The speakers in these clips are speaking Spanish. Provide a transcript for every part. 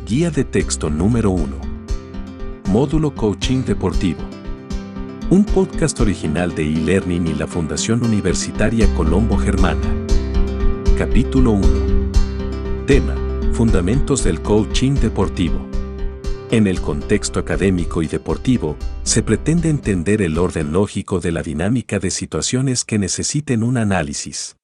Guía de texto número 1. Módulo Coaching Deportivo. Un podcast original de eLearning y la Fundación Universitaria Colombo Germana. Capítulo 1. Tema: Fundamentos del Coaching Deportivo. En el contexto académico y deportivo, se pretende entender el orden lógico de la dinámica de situaciones que necesiten un análisis.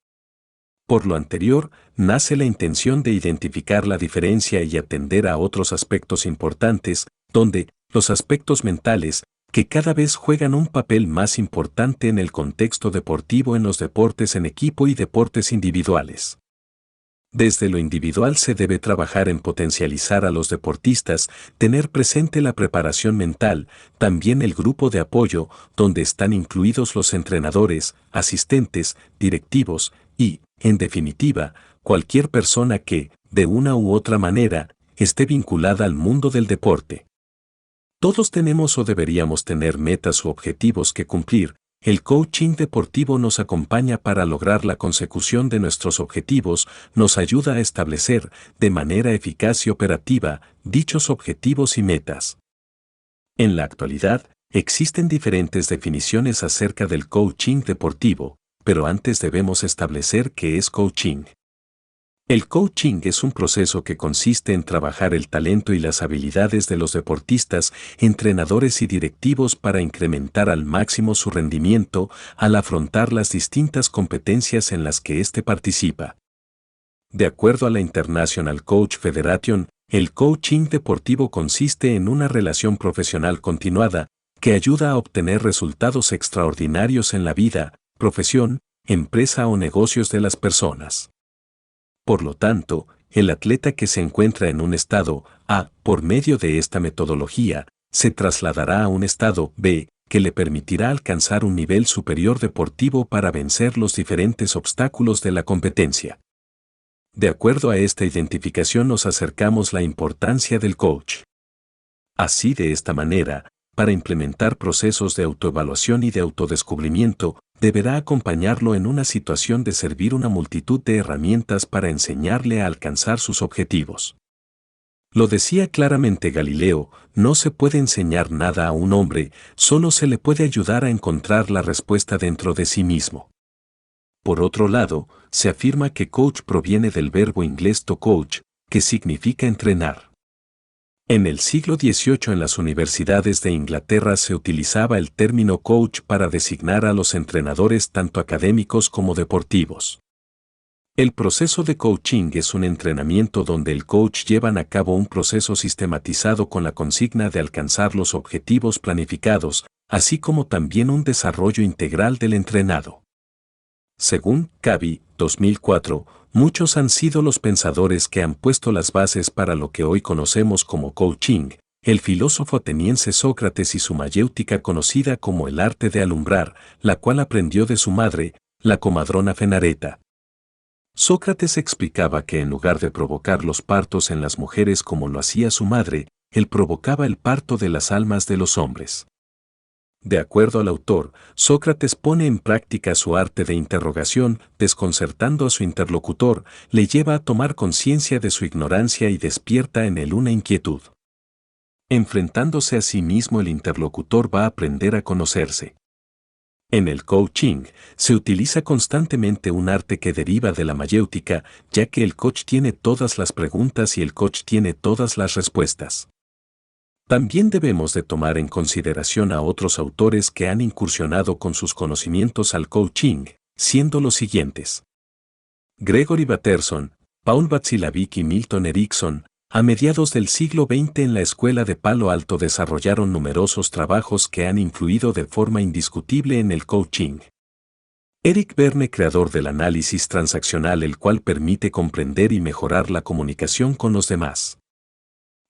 Por lo anterior, nace la intención de identificar la diferencia y atender a otros aspectos importantes, donde los aspectos mentales, que cada vez juegan un papel más importante en el contexto deportivo en los deportes en equipo y deportes individuales. Desde lo individual se debe trabajar en potencializar a los deportistas, tener presente la preparación mental, también el grupo de apoyo, donde están incluidos los entrenadores, asistentes, directivos y, en definitiva, cualquier persona que, de una u otra manera, esté vinculada al mundo del deporte. Todos tenemos o deberíamos tener metas u objetivos que cumplir. El coaching deportivo nos acompaña para lograr la consecución de nuestros objetivos, nos ayuda a establecer, de manera eficaz y operativa, dichos objetivos y metas. En la actualidad, existen diferentes definiciones acerca del coaching deportivo, pero antes debemos establecer qué es coaching. El coaching es un proceso que consiste en trabajar el talento y las habilidades de los deportistas, entrenadores y directivos para incrementar al máximo su rendimiento al afrontar las distintas competencias en las que éste participa. De acuerdo a la International Coach Federation, el coaching deportivo consiste en una relación profesional continuada que ayuda a obtener resultados extraordinarios en la vida, profesión, empresa o negocios de las personas. Por lo tanto, el atleta que se encuentra en un estado A, por medio de esta metodología, se trasladará a un estado B, que le permitirá alcanzar un nivel superior deportivo para vencer los diferentes obstáculos de la competencia. De acuerdo a esta identificación nos acercamos la importancia del coach. Así, de esta manera, para implementar procesos de autoevaluación y de autodescubrimiento, deberá acompañarlo en una situación de servir una multitud de herramientas para enseñarle a alcanzar sus objetivos. Lo decía claramente Galileo: no se puede enseñar nada a un hombre, solo se le puede ayudar a encontrar la respuesta dentro de sí mismo. Por otro lado, se afirma que coach proviene del verbo inglés to coach, que significa entrenar. En el siglo XVIII en las universidades de Inglaterra se utilizaba el término coach para designar a los entrenadores tanto académicos como deportivos. El proceso de coaching es un entrenamiento donde el coach lleva a cabo un proceso sistematizado con la consigna de alcanzar los objetivos planificados, así como también un desarrollo integral del entrenado. Según Covey, 2004, muchos han sido los pensadores que han puesto las bases para lo que hoy conocemos como coaching. El filósofo ateniense Sócrates y su mayéutica conocida como el arte de alumbrar, la cual aprendió de su madre, la comadrona Fenareta. Sócrates explicaba que en lugar de provocar los partos en las mujeres como lo hacía su madre, él provocaba el parto de las almas de los hombres. De acuerdo al autor, Sócrates pone en práctica su arte de interrogación, desconcertando a su interlocutor, le lleva a tomar conciencia de su ignorancia y despierta en él una inquietud. Enfrentándose a sí mismo, el interlocutor va a aprender a conocerse. En el coaching, se utiliza constantemente un arte que deriva de la mayéutica, ya que el coach tiene todas las preguntas y el coach tiene todas las respuestas. También debemos de tomar en consideración a otros autores que han incursionado con sus conocimientos al coaching, siendo los siguientes: Gregory Bateson, Paul Václavic y Milton Erickson. A mediados del siglo XX en la Escuela de Palo Alto desarrollaron numerosos trabajos que han influido de forma indiscutible en el coaching. Eric Berne, creador del análisis transaccional, el cual permite comprender y mejorar la comunicación con los demás.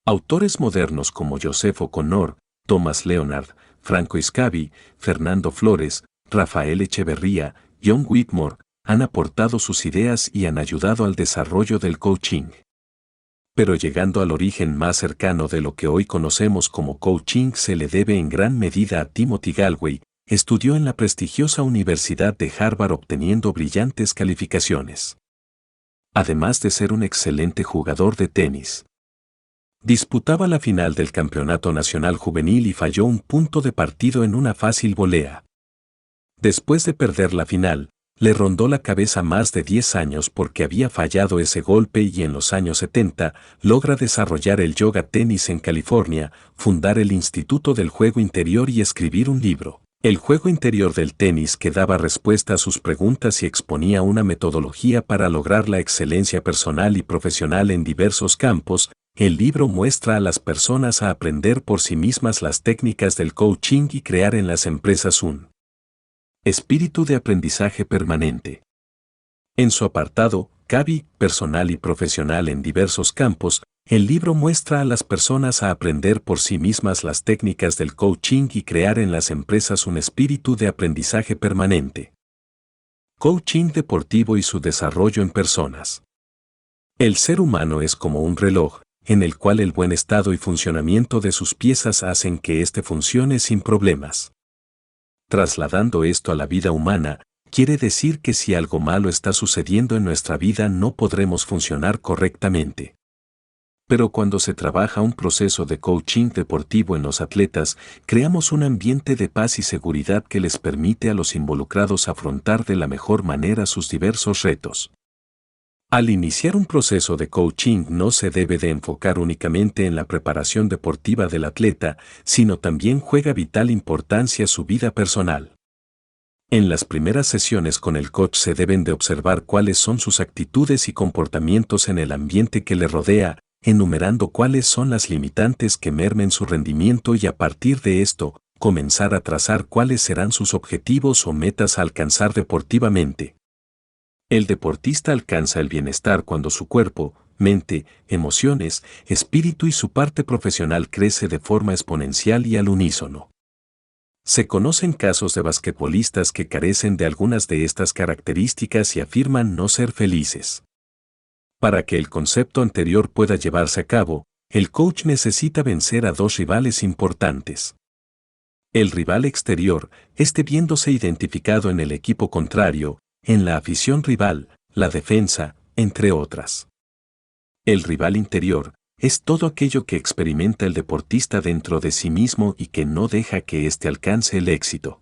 Autores modernos como Joseph O'Connor, Thomas Leonard, Franco Scavi, Fernando Flores, Rafael Echeverría, John Whitmore, han aportado sus ideas y han ayudado al desarrollo del coaching. Pero llegando al origen más cercano de lo que hoy conocemos como coaching se le debe en gran medida a Timothy Gallwey. Estudió en la prestigiosa Universidad de Harvard obteniendo brillantes calificaciones. Además de ser un excelente jugador de tenis. Disputaba la final del Campeonato Nacional Juvenil y falló un punto de partido en una fácil volea. Después de perder la final, le rondó la cabeza más de 10 años porque había fallado ese golpe y en los años 70 logra desarrollar el yoga tenis en California, fundar el Instituto del Juego Interior y escribir un libro. El juego interior del tenis que daba respuesta a sus preguntas y exponía una metodología para lograr la excelencia personal y profesional en diversos campos. El libro muestra a las personas a aprender por sí mismas las técnicas del coaching y crear en las empresas un espíritu de aprendizaje permanente. En su apartado, CABI, personal y profesional en diversos campos, el libro muestra a las personas a aprender por sí mismas las técnicas del coaching y crear en las empresas un espíritu de aprendizaje permanente. Coaching deportivo y su desarrollo en personas. El ser humano es como un reloj, en el cual el buen estado y funcionamiento de sus piezas hacen que éste funcione sin problemas. Trasladando esto a la vida humana, quiere decir que si algo malo está sucediendo en nuestra vida no podremos funcionar correctamente. Pero cuando se trabaja un proceso de coaching deportivo en los atletas, creamos un ambiente de paz y seguridad que les permite a los involucrados afrontar de la mejor manera sus diversos retos. Al iniciar un proceso de coaching no se debe de enfocar únicamente en la preparación deportiva del atleta, sino también juega vital importancia su vida personal. En las primeras sesiones con el coach se deben de observar cuáles son sus actitudes y comportamientos en el ambiente que le rodea, enumerando cuáles son las limitantes que mermen su rendimiento y a partir de esto, comenzar a trazar cuáles serán sus objetivos o metas a alcanzar deportivamente. El deportista alcanza el bienestar cuando su cuerpo, mente, emociones, espíritu y su parte profesional crece de forma exponencial y al unísono. Se conocen casos de basquetbolistas que carecen de algunas de estas características y afirman no ser felices. Para que el concepto anterior pueda llevarse a cabo, el coach necesita vencer a dos rivales importantes. El rival exterior, este viéndose identificado en el equipo contrario, en la afición rival, la defensa, entre otras. El rival interior es todo aquello que experimenta el deportista dentro de sí mismo y que no deja que éste alcance el éxito.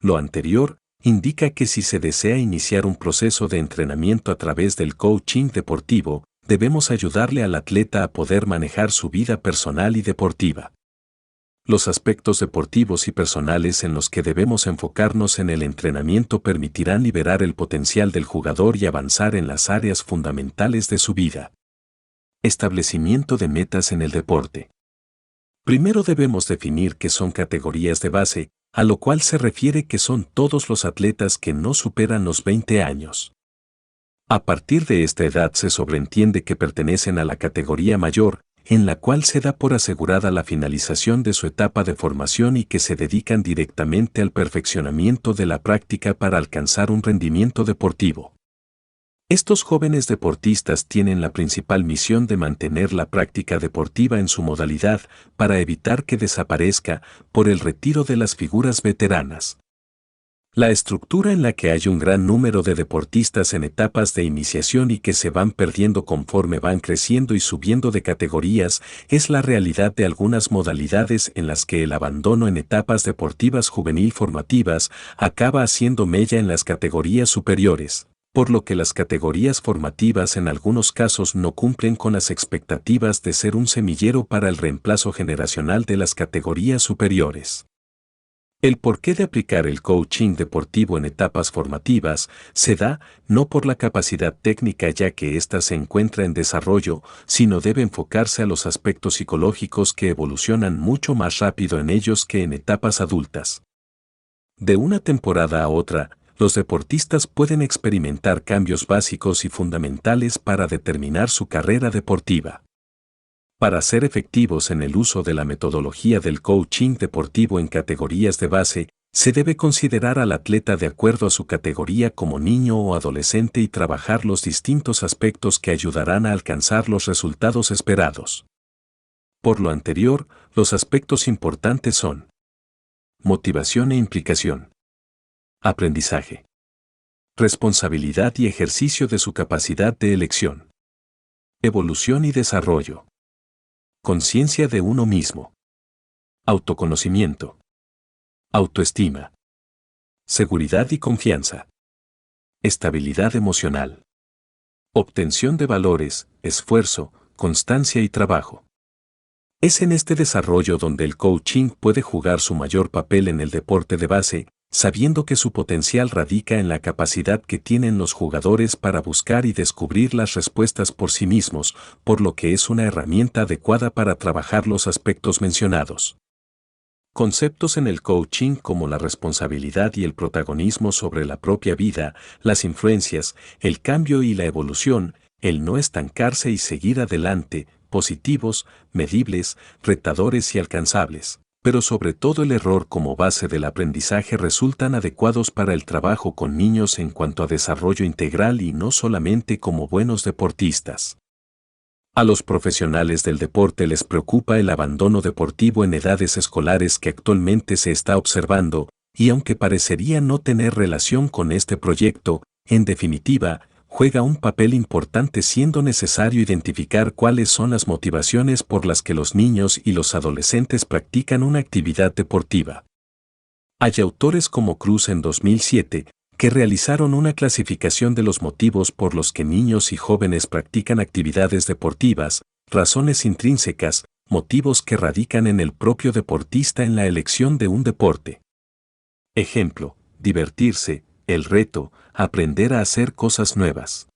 Lo anterior indica que si se desea iniciar un proceso de entrenamiento a través del coaching deportivo, debemos ayudarle al atleta a poder manejar su vida personal y deportiva. Los aspectos deportivos y personales en los que debemos enfocarnos en el entrenamiento permitirán liberar el potencial del jugador y avanzar en las áreas fundamentales de su vida. Establecimiento de metas en el deporte. Primero debemos definir qué son categorías de base, a lo cual se refiere que son todos los atletas que no superan los 20 años. A partir de esta edad se sobreentiende que pertenecen a la categoría mayor, en la cual se da por asegurada la finalización de su etapa de formación y que se dedican directamente al perfeccionamiento de la práctica para alcanzar un rendimiento deportivo. Estos jóvenes deportistas tienen la principal misión de mantener la práctica deportiva en su modalidad para evitar que desaparezca por el retiro de las figuras veteranas. La estructura en la que hay un gran número de deportistas en etapas de iniciación y que se van perdiendo conforme van creciendo y subiendo de categorías es la realidad de algunas modalidades en las que el abandono en etapas deportivas juvenil formativas acaba haciendo mella en las categorías superiores, por lo que las categorías formativas en algunos casos no cumplen con las expectativas de ser un semillero para el reemplazo generacional de las categorías superiores. El porqué de aplicar el coaching deportivo en etapas formativas se da no por la capacidad técnica ya que ésta se encuentra en desarrollo, sino debe enfocarse a los aspectos psicológicos que evolucionan mucho más rápido en ellos que en etapas adultas. De una temporada a otra, los deportistas pueden experimentar cambios básicos y fundamentales para determinar su carrera deportiva. Para ser efectivos en el uso de la metodología del coaching deportivo en categorías de base, se debe considerar al atleta de acuerdo a su categoría como niño o adolescente y trabajar los distintos aspectos que ayudarán a alcanzar los resultados esperados. Por lo anterior, los aspectos importantes son motivación e implicación, aprendizaje, responsabilidad y ejercicio de su capacidad de elección, evolución y desarrollo. conciencia de uno mismo, autoconocimiento, autoestima, seguridad y confianza, estabilidad emocional, obtención de valores, esfuerzo, constancia y trabajo. Es en este desarrollo donde el coaching puede jugar su mayor papel en el deporte de base, sabiendo que su potencial radica en la capacidad que tienen los jugadores para buscar y descubrir las respuestas por sí mismos, por lo que es una herramienta adecuada para trabajar los aspectos mencionados. Conceptos en el coaching como la responsabilidad y el protagonismo sobre la propia vida, las influencias, el cambio y la evolución, el no estancarse y seguir adelante, positivos, medibles, retadores y alcanzables, pero sobre todo el error como base del aprendizaje resultan adecuados para el trabajo con niños en cuanto a desarrollo integral y no solamente como buenos deportistas. A los profesionales del deporte les preocupa el abandono deportivo en edades escolares que actualmente se está observando, y aunque parecería no tener relación con este proyecto, en definitiva, juega un papel importante siendo necesario identificar cuáles son las motivaciones por las que los niños y los adolescentes practican una actividad deportiva. Hay autores como Cruz en 2007, que realizaron una clasificación de los motivos por los que niños y jóvenes practican actividades deportivas, razones intrínsecas, motivos que radican en el propio deportista en la elección de un deporte. Ejemplo, divertirse, el reto, aprender a hacer cosas nuevas.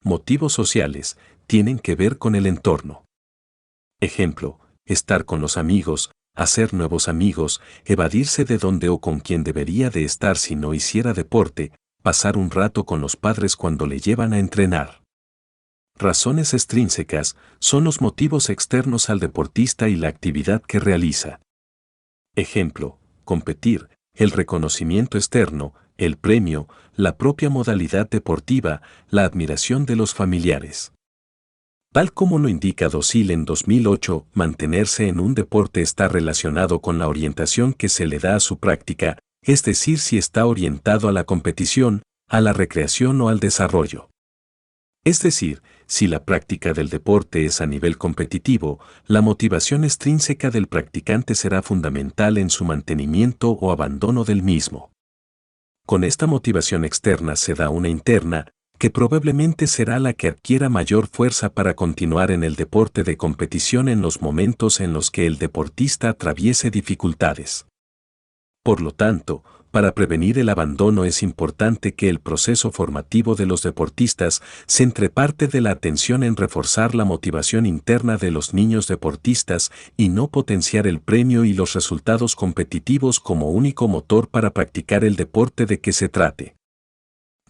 Motivos sociales, tienen que ver con el entorno. Ejemplo, estar con los amigos, hacer nuevos amigos, evadirse de donde o con quien debería de estar si no hiciera deporte, pasar un rato con los padres cuando le llevan a entrenar. Razones extrínsecas son los motivos externos al deportista y la actividad que realiza. Ejemplo, competir, el reconocimiento externo, el premio, la propia modalidad deportiva, la admiración de los familiares. Tal como lo indica Docil en 2008, mantenerse en un deporte está relacionado con la orientación que se le da a su práctica, es decir, si está orientado a la competición, a la recreación o al desarrollo. Es decir, si la práctica del deporte es a nivel competitivo, la motivación extrínseca del practicante será fundamental en su mantenimiento o abandono del mismo. Con esta motivación externa se da una interna, que probablemente será la que adquiera mayor fuerza para continuar en el deporte de competición en los momentos en los que el deportista atraviese dificultades. Por lo tanto, para prevenir el abandono es importante que el proceso formativo de los deportistas centre parte de la atención en reforzar la motivación interna de los niños deportistas y no potenciar el premio y los resultados competitivos como único motor para practicar el deporte de que se trate.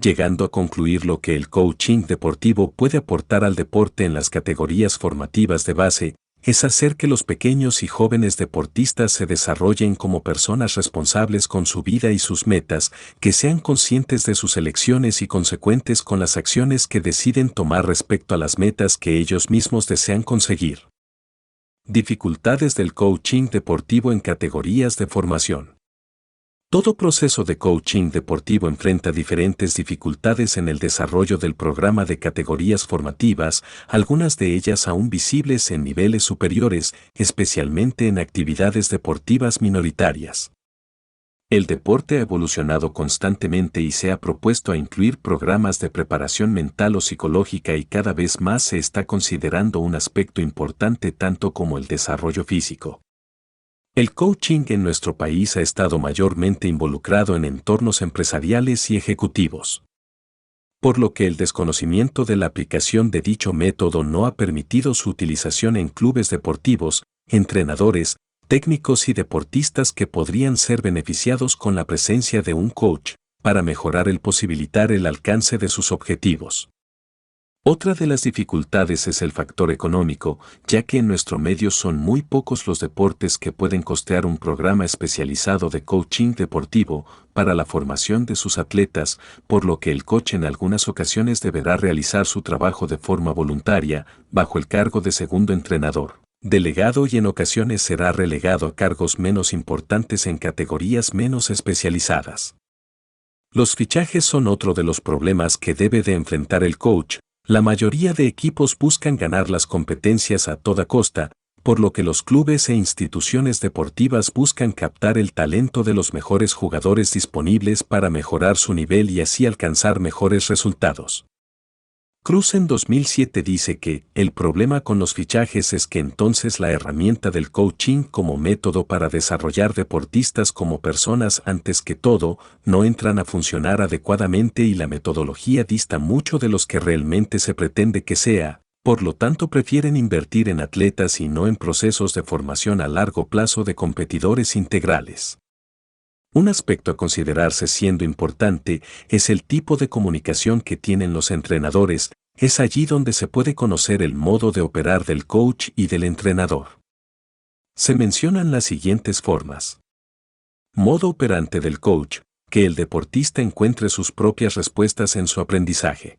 Llegando a concluir lo que el coaching deportivo puede aportar al deporte en las categorías formativas de base, es hacer que los pequeños y jóvenes deportistas se desarrollen como personas responsables con su vida y sus metas, que sean conscientes de sus elecciones y consecuentes con las acciones que deciden tomar respecto a las metas que ellos mismos desean conseguir. Dificultades del coaching deportivo en categorías de formación. Todo proceso de coaching deportivo enfrenta diferentes dificultades en el desarrollo del programa de categorías formativas, algunas de ellas aún visibles en niveles superiores, especialmente en actividades deportivas minoritarias. El deporte ha evolucionado constantemente y se ha propuesto a incluir programas de preparación mental o psicológica y cada vez más se está considerando un aspecto importante tanto como el desarrollo físico. El coaching en nuestro país ha estado mayormente involucrado en entornos empresariales y ejecutivos, por lo que el desconocimiento de la aplicación de dicho método no ha permitido su utilización en clubes deportivos, entrenadores, técnicos y deportistas que podrían ser beneficiados con la presencia de un coach, para mejorar el posibilitar el alcance de sus objetivos. Otra de las dificultades es el factor económico, ya que en nuestro medio son muy pocos los deportes que pueden costear un programa especializado de coaching deportivo para la formación de sus atletas, por lo que el coach en algunas ocasiones deberá realizar su trabajo de forma voluntaria, bajo el cargo de segundo entrenador, delegado y en ocasiones será relegado a cargos menos importantes en categorías menos especializadas. Los fichajes son otro de los problemas que debe de enfrentar el coach. La mayoría de equipos buscan ganar las competencias a toda costa, por lo que los clubes e instituciones deportivas buscan captar el talento de los mejores jugadores disponibles para mejorar su nivel y así alcanzar mejores resultados. Cruz en 2007 dice que el problema con los fichajes es que entonces la herramienta del coaching como método para desarrollar deportistas como personas antes que todo no entran a funcionar adecuadamente y la metodología dista mucho de los que realmente se pretende que sea, por lo tanto prefieren invertir en atletas y no en procesos de formación a largo plazo de competidores integrales. Un aspecto a considerarse siendo importante es el tipo de comunicación que tienen los entrenadores, es allí donde se puede conocer el modo de operar del coach y del entrenador. Se mencionan las siguientes formas. Modo operante del coach, que el deportista encuentre sus propias respuestas en su aprendizaje.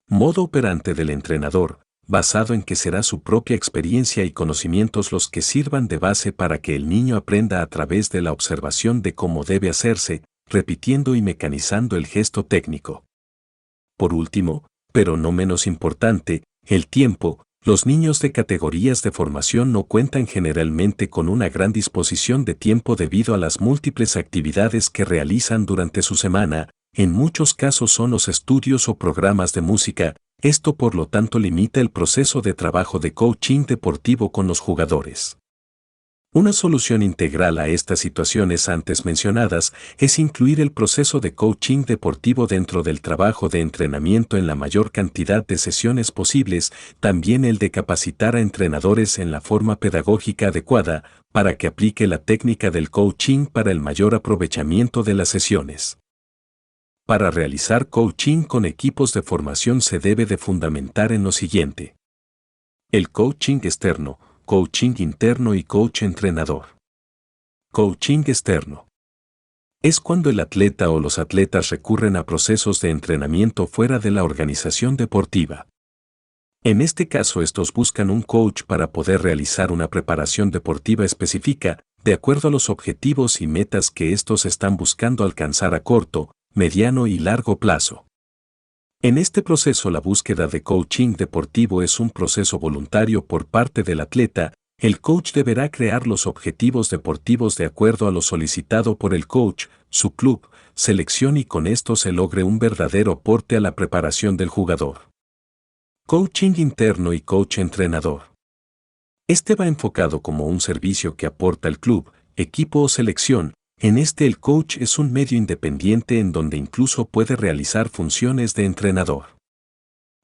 Modo operante del entrenador, basado en que será su propia experiencia y conocimientos los que sirvan de base para que el niño aprenda a través de la observación de cómo debe hacerse, repitiendo y mecanizando el gesto técnico. Por último, pero no menos importante, el tiempo. Los niños de categorías de formación no cuentan generalmente con una gran disposición de tiempo debido a las múltiples actividades que realizan durante su semana, en muchos casos son los estudios o programas de música. Esto por lo tanto limita el proceso de trabajo de coaching deportivo con los jugadores. Una solución integral a estas situaciones antes mencionadas es incluir el proceso de coaching deportivo dentro del trabajo de entrenamiento en la mayor cantidad de sesiones posibles, también el de capacitar a entrenadores en la forma pedagógica adecuada para que aplique la técnica del coaching para el mayor aprovechamiento de las sesiones. Para realizar coaching con equipos de formación se debe de fundamentar en lo siguiente. El coaching externo, coaching interno y coach entrenador. Coaching externo. Es cuando el atleta o los atletas recurren a procesos de entrenamiento fuera de la organización deportiva. En este caso estos buscan un coach para poder realizar una preparación deportiva específica, de acuerdo a los objetivos y metas que estos están buscando alcanzar a corto, mediano y largo plazo. En este proceso la búsqueda de coaching deportivo es un proceso voluntario por parte del atleta. El coach deberá crear los objetivos deportivos de acuerdo a lo solicitado por el coach, su club, selección y con esto se logre un verdadero aporte a la preparación del jugador. Coaching interno y coach entrenador. Este va enfocado como un servicio que aporta el club, equipo o selección. En este el coach es un medio independiente en donde incluso puede realizar funciones de entrenador.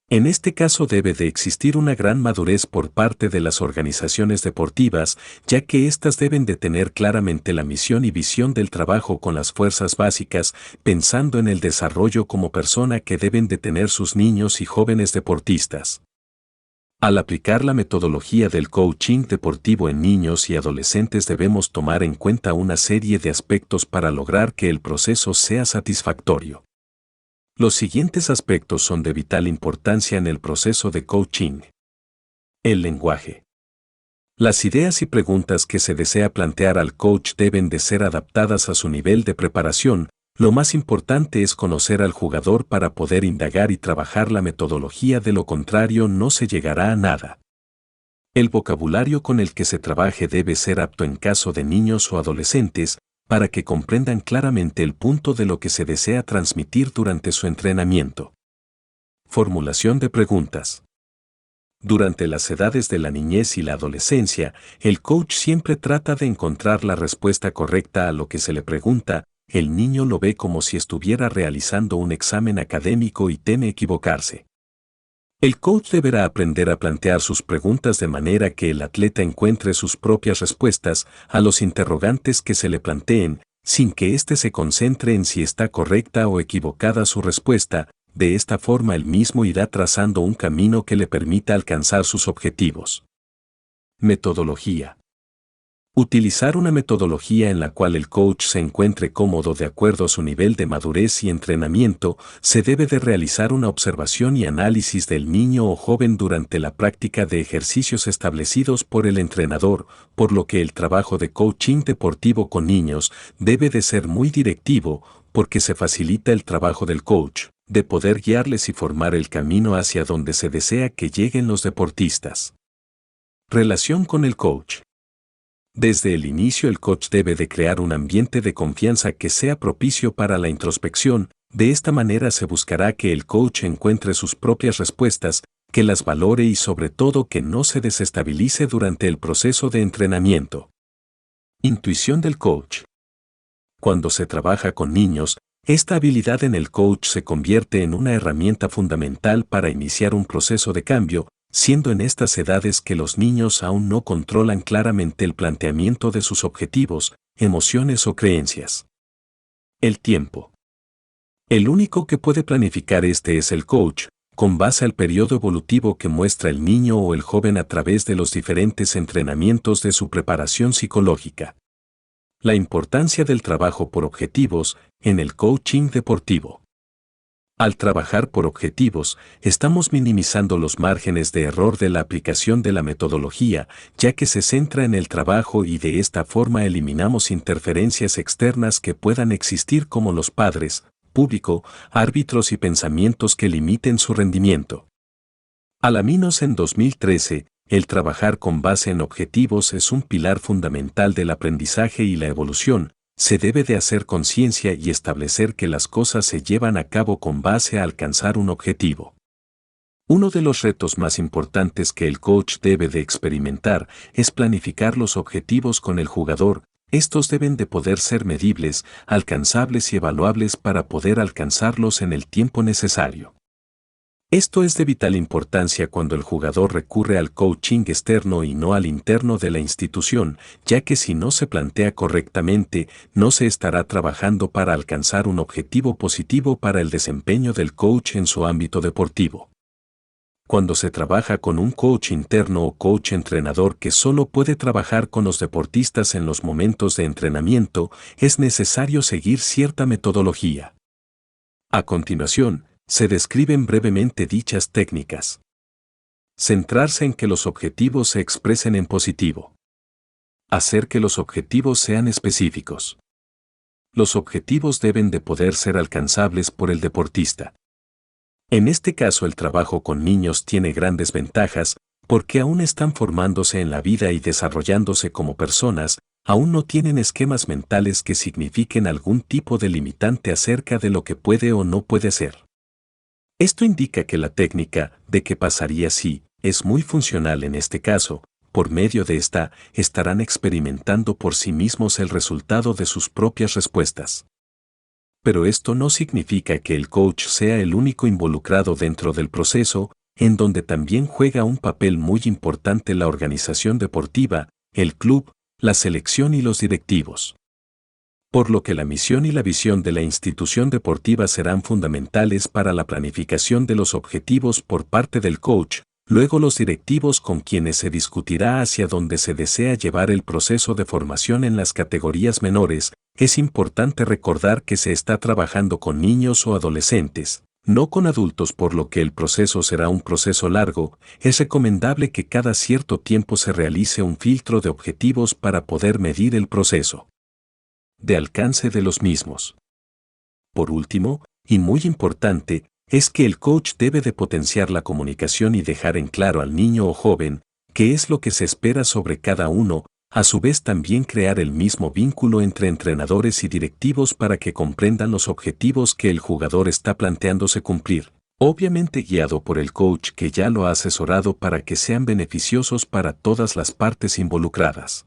En este caso debe de existir una gran madurez por parte de las organizaciones deportivas, ya que éstas deben de tener claramente la misión y visión del trabajo con las fuerzas básicas, pensando en el desarrollo como persona que deben de tener sus niños y jóvenes deportistas. Al aplicar la metodología del coaching deportivo en niños y adolescentes debemos tomar en cuenta una serie de aspectos para lograr que el proceso sea satisfactorio. Los siguientes aspectos son de vital importancia en el proceso de coaching. El lenguaje. Las ideas y preguntas que se desea plantear al coach deben de ser adaptadas a su nivel de preparación. Lo más importante es conocer al jugador para poder indagar y trabajar la metodología, de lo contrario no se llegará a nada. El vocabulario con el que se trabaje debe ser apto en caso de niños o adolescentes, para que comprendan claramente el punto de lo que se desea transmitir durante su entrenamiento. Formulación de preguntas. Durante las edades de la niñez y la adolescencia, el coach siempre trata de encontrar la respuesta correcta a lo que se le pregunta. El niño lo ve como si estuviera realizando un examen académico y teme equivocarse. El coach deberá aprender a plantear sus preguntas de manera que el atleta encuentre sus propias respuestas a los interrogantes que se le planteen, sin que éste se concentre en si está correcta o equivocada su respuesta. De esta forma él mismo irá trazando un camino que le permita alcanzar sus objetivos. Metodología. Utilizar una metodología en la cual el coach se encuentre cómodo de acuerdo a su nivel de madurez y entrenamiento. Se debe de realizar una observación y análisis del niño o joven durante la práctica de ejercicios establecidos por el entrenador, por lo que el trabajo de coaching deportivo con niños debe de ser muy directivo, porque se facilita el trabajo del coach, de poder guiarles y formar el camino hacia donde se desea que lleguen los deportistas. Relación con el coach. Desde el inicio el coach debe de crear un ambiente de confianza que sea propicio para la introspección. De esta manera se buscará que el coach encuentre sus propias respuestas, que las valore y sobre todo que no se desestabilice durante el proceso de entrenamiento. Intuición del coach. Cuando se trabaja con niños, esta habilidad en el coach se convierte en una herramienta fundamental para iniciar un proceso de cambio, siendo en estas edades que los niños aún no controlan claramente el planteamiento de sus objetivos, emociones o creencias. El tiempo. El único que puede planificar este es el coach, con base al periodo evolutivo que muestra el niño o el joven a través de los diferentes entrenamientos de su preparación psicológica. La importancia del trabajo por objetivos en el coaching deportivo. Al trabajar por objetivos, estamos minimizando los márgenes de error de la aplicación de la metodología, ya que se centra en el trabajo y de esta forma eliminamos interferencias externas que puedan existir como los padres, público, árbitros y pensamientos que limiten su rendimiento. Alaminos en 2013, el trabajar con base en objetivos es un pilar fundamental del aprendizaje y la evolución. Se debe de hacer conciencia y establecer que las cosas se llevan a cabo con base a alcanzar un objetivo. Uno de los retos más importantes que el coach debe de experimentar es planificar los objetivos con el jugador. Estos deben de poder ser medibles, alcanzables y evaluables para poder alcanzarlos en el tiempo necesario. Esto es de vital importancia cuando el jugador recurre al coaching externo y no al interno de la institución, ya que si no se plantea correctamente, no se estará trabajando para alcanzar un objetivo positivo para el desempeño del coach en su ámbito deportivo. Cuando se trabaja con un coach interno o coach entrenador que solo puede trabajar con los deportistas en los momentos de entrenamiento, es necesario seguir cierta metodología. A continuación, se describen brevemente dichas técnicas. Centrarse en que los objetivos se expresen en positivo. Hacer que los objetivos sean específicos. Los objetivos deben de poder ser alcanzables por el deportista. En este caso el trabajo con niños tiene grandes ventajas, porque aún están formándose en la vida y desarrollándose como personas, aún no tienen esquemas mentales que signifiquen algún tipo de limitante acerca de lo que puede o no puede ser. Esto indica que la técnica de qué pasaría si es muy funcional en este caso. Por medio de esta, estarán experimentando por sí mismos el resultado de sus propias respuestas. Pero esto no significa que el coach sea el único involucrado dentro del proceso, en donde también juega un papel muy importante la organización deportiva, el club, la selección y los directivos. Por lo que la misión y la visión de la institución deportiva serán fundamentales para la planificación de los objetivos por parte del coach, luego los directivos con quienes se discutirá hacia dónde se desea llevar el proceso de formación en las categorías menores. Es importante recordar que se está trabajando con niños o adolescentes, no con adultos, por lo que el proceso será un proceso largo. Es recomendable que cada cierto tiempo se realice un filtro de objetivos para poder medir el proceso de alcance de los mismos. Por último, y muy importante, es que el coach debe de potenciar la comunicación y dejar en claro al niño o joven qué es lo que se espera sobre cada uno, a su vez también crear el mismo vínculo entre entrenadores y directivos para que comprendan los objetivos que el jugador está planteándose cumplir, obviamente guiado por el coach que ya lo ha asesorado para que sean beneficiosos para todas las partes involucradas.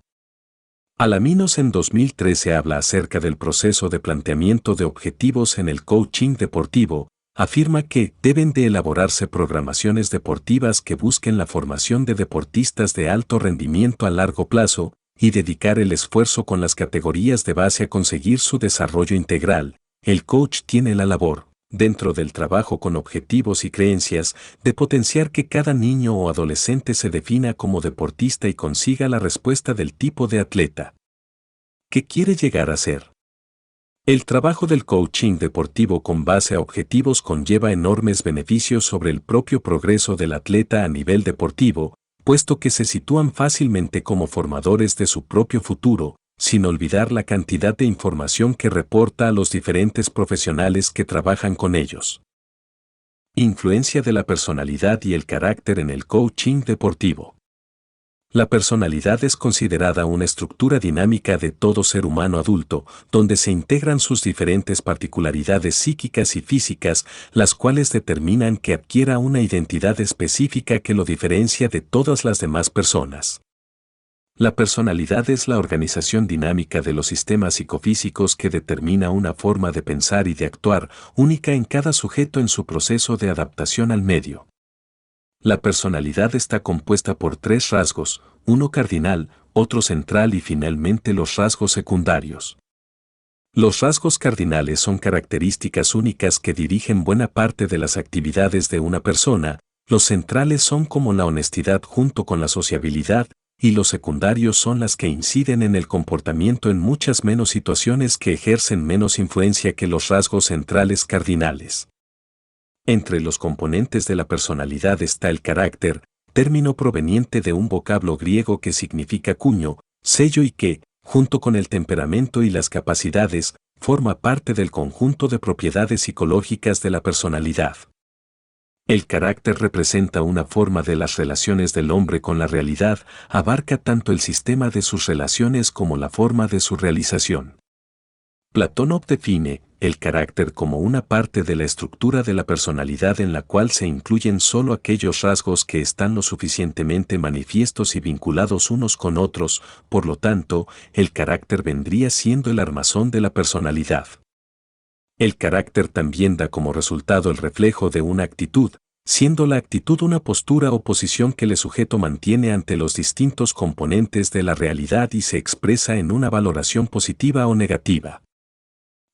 Alaminos en 2013 habla acerca del proceso de planteamiento de objetivos en el coaching deportivo. Afirma que deben de elaborarse programaciones deportivas que busquen la formación de deportistas de alto rendimiento a largo plazo y dedicar el esfuerzo con las categorías de base a conseguir su desarrollo integral. El coach tiene la labor, dentro del trabajo con objetivos y creencias, de potenciar que cada niño o adolescente se defina como deportista y consiga la respuesta del tipo de atleta que quiere llegar a ser. El trabajo del coaching deportivo con base a objetivos conlleva enormes beneficios sobre el propio progreso del atleta a nivel deportivo, puesto que se sitúan fácilmente como formadores de su propio futuro, sin olvidar la cantidad de información que reporta a los diferentes profesionales que trabajan con ellos. Influencia de la personalidad y el carácter en el coaching deportivo. La personalidad es considerada una estructura dinámica de todo ser humano adulto, donde se integran sus diferentes particularidades psíquicas y físicas, las cuales determinan que adquiera una identidad específica que lo diferencia de todas las demás personas. La personalidad es la organización dinámica de los sistemas psicofísicos que determina una forma de pensar y de actuar única en cada sujeto en su proceso de adaptación al medio. La personalidad está compuesta por 3 rasgos, uno cardinal, otro central y finalmente los rasgos secundarios. Los rasgos cardinales son características únicas que dirigen buena parte de las actividades de una persona, los centrales son como la honestidad junto con la sociabilidad, y los secundarios son las que inciden en el comportamiento en muchas menos situaciones que ejercen menos influencia que los rasgos centrales cardinales. Entre los componentes de la personalidad está el carácter, término proveniente de un vocablo griego que significa cuño, sello y que, junto con el temperamento y las capacidades, forma parte del conjunto de propiedades psicológicas de la personalidad. El carácter representa una forma de las relaciones del hombre con la realidad, abarca tanto el sistema de sus relaciones como la forma de su realización. Platón define el carácter como una parte de la estructura de la personalidad en la cual se incluyen solo aquellos rasgos que están lo suficientemente manifiestos y vinculados unos con otros, por lo tanto, el carácter vendría siendo el armazón de la personalidad. El carácter también da como resultado el reflejo de una actitud, siendo la actitud una postura o posición que el sujeto mantiene ante los distintos componentes de la realidad y se expresa en una valoración positiva o negativa.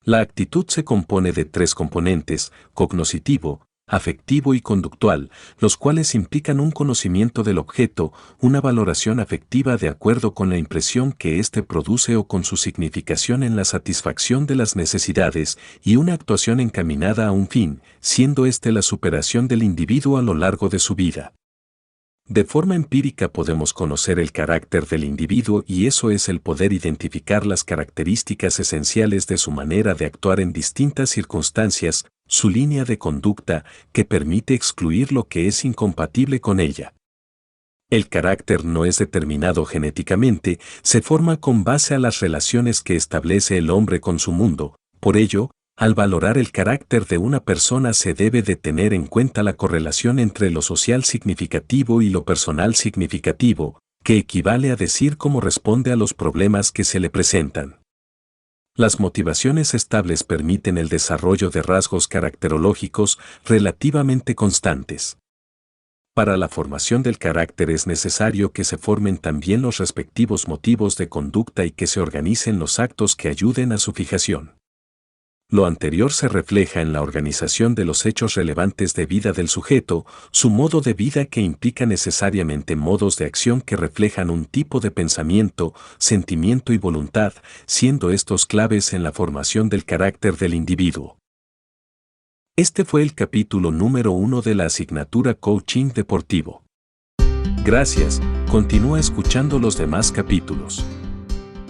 La actitud se compone de 3 componentes, cognoscitivo, afectivo y conductual, los cuales implican un conocimiento del objeto, una valoración afectiva de acuerdo con la impresión que éste produce o con su significación en la satisfacción de las necesidades, y una actuación encaminada a un fin, siendo éste la superación del individuo a lo largo de su vida. De forma empírica podemos conocer el carácter del individuo y eso es el poder identificar las características esenciales de su manera de actuar en distintas circunstancias, su línea de conducta, que permite excluir lo que es incompatible con ella. El carácter no es determinado genéticamente, se forma con base a las relaciones que establece el hombre con su mundo, por ello, al valorar el carácter de una persona se debe de tener en cuenta la correlación entre lo social significativo y lo personal significativo, que equivale a decir cómo responde a los problemas que se le presentan. Las motivaciones estables permiten el desarrollo de rasgos caracterológicos relativamente constantes. Para la formación del carácter es necesario que se formen también los respectivos motivos de conducta y que se organicen los actos que ayuden a su fijación. Lo anterior se refleja en la organización de los hechos relevantes de vida del sujeto, su modo de vida que implica necesariamente modos de acción que reflejan un tipo de pensamiento, sentimiento y voluntad, siendo estos claves en la formación del carácter del individuo. Este fue el capítulo número 1 de la asignatura Coaching Deportivo. Gracias, continúa escuchando los demás capítulos.